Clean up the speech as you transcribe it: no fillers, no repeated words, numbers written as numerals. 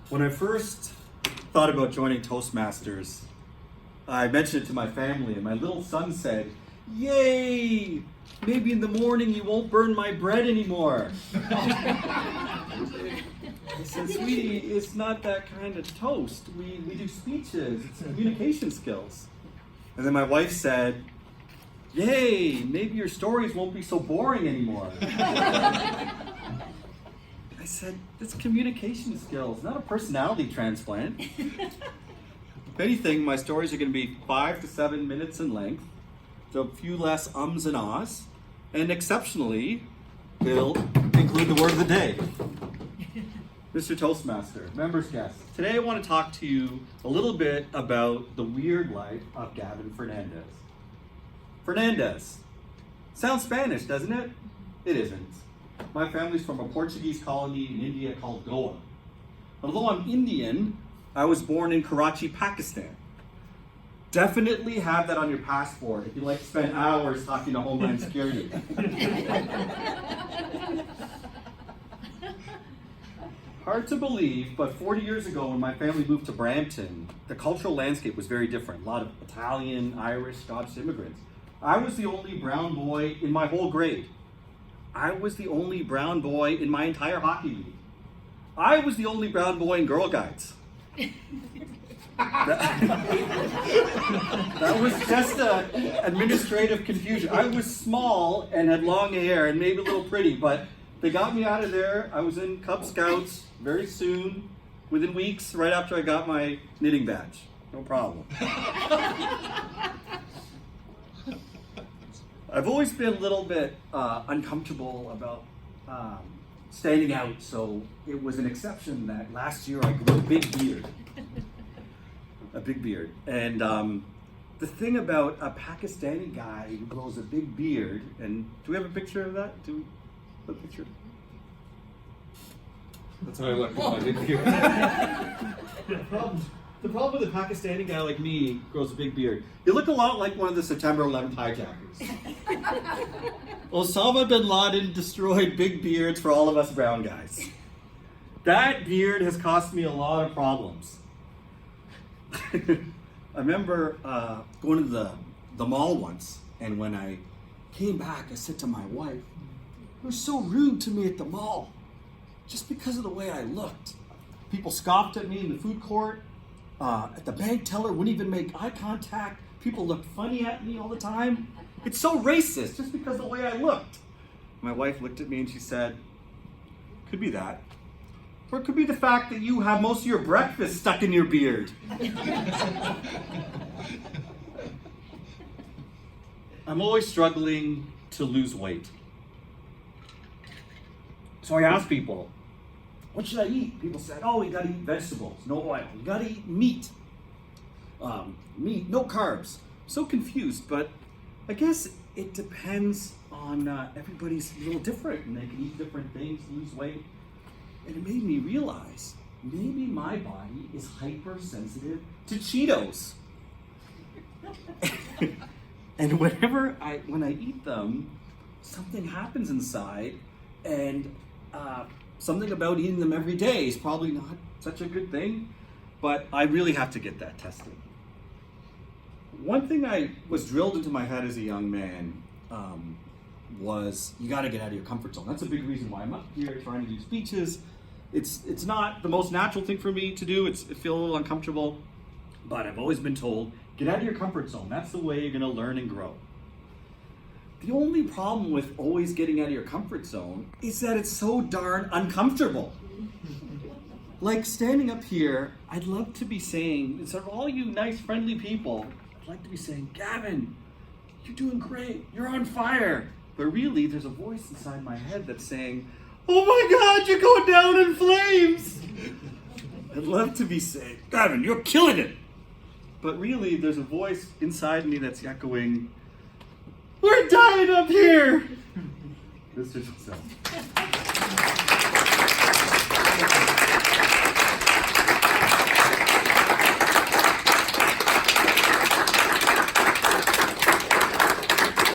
When I first thought about joining Toastmasters, I mentioned it to my family, and my little son said, "Yay! Maybe in the morning you won't burn my bread anymore." I said, "Sweetie, it's not that kind of toast. We do speeches. It's communication skills." And then my wife said, "Yay! Maybe your stories won't be so boring anymore." I said, "It's communication skills, not a personality transplant." If anything, my stories are going to be 5 to 7 minutes in length, so a few less ums and ahs, and exceptionally, they'll include the word of the day. Mr. Toastmaster, members, guests, today I want to talk to you a little bit about the weird life of Gavin Fernandez. Fernandez. Sounds Spanish, doesn't it? It isn't. My family's from a Portuguese colony in India called Goa. Although I'm Indian, I was born in Karachi, Pakistan. Definitely have that on your passport if you like to spend hours talking to Homeland Security. Hard to believe, but 40 years ago when my family moved to Brampton, the cultural landscape was very different. A lot of Italian, Irish, Scottish immigrants. I was the only brown boy in my whole grade. I was the only brown boy in my entire hockey league. I was the only brown boy in Girl Guides. That was just administrative confusion. I was small and had long hair and maybe a little pretty, but they got me out of there. I was in Cub Scouts very soon, within weeks, right after I got my knitting badge. No problem. I've always been a little bit uncomfortable about standing out, so it was an exception that last year I grew a big beard. A big beard. And the thing about a Pakistani guy who grows a big beard, and do we have a picture of that? Do we have a picture? That's how I look with my big beard. The problem with a Pakistani guy like me grows a big beard. You look a lot like one of the September 11th hijackers. Osama bin Laden destroyed big beards for all of us brown guys. That beard has cost me a lot of problems. I remember going to the mall once, and when I came back, I said to my wife, "You were so rude to me at the mall, just because of the way I looked." People scoffed at me in the food court. At the bank teller, wouldn't even make eye contact. People looked funny at me all the time. It's so racist, just because of the way I looked. My wife looked at me and she said, "Could be that. Or it could be the fact that you have most of your breakfast stuck in your beard." I'm always struggling to lose weight. So I asked people, "What should I eat?" People said, "Oh, you gotta eat vegetables, no oil. You gotta eat meat. Meat, no carbs." So confused, but I guess it depends on everybody's a little different, and they can eat different things, lose weight. And it made me realize, maybe my body is hypersensitive to Cheetos. And when I eat them, something happens inside, and something about eating them every day is probably not such a good thing, but I really have to get that tested. One thing I was drilled into my head as a young man was you got to get out of your comfort zone. That's a big reason why I'm up here trying to do speeches. It's not the most natural thing for me to do. I feel a little uncomfortable, but I've always been told, get out of your comfort zone. That's the way you're going to learn and grow. The only problem with always getting out of your comfort zone is that it's so darn uncomfortable. Like standing up here, I'd love to be saying, instead of all you nice, friendly people, I'd like to be saying, "Gavin, you're doing great, you're on fire." But really, there's a voice inside my head that's saying, "Oh my God, you're going down in flames." I'd love to be saying, "Gavin, you're killing it." But really, there's a voice inside me that's echoing, "We're dying up here." Mr. Giselle.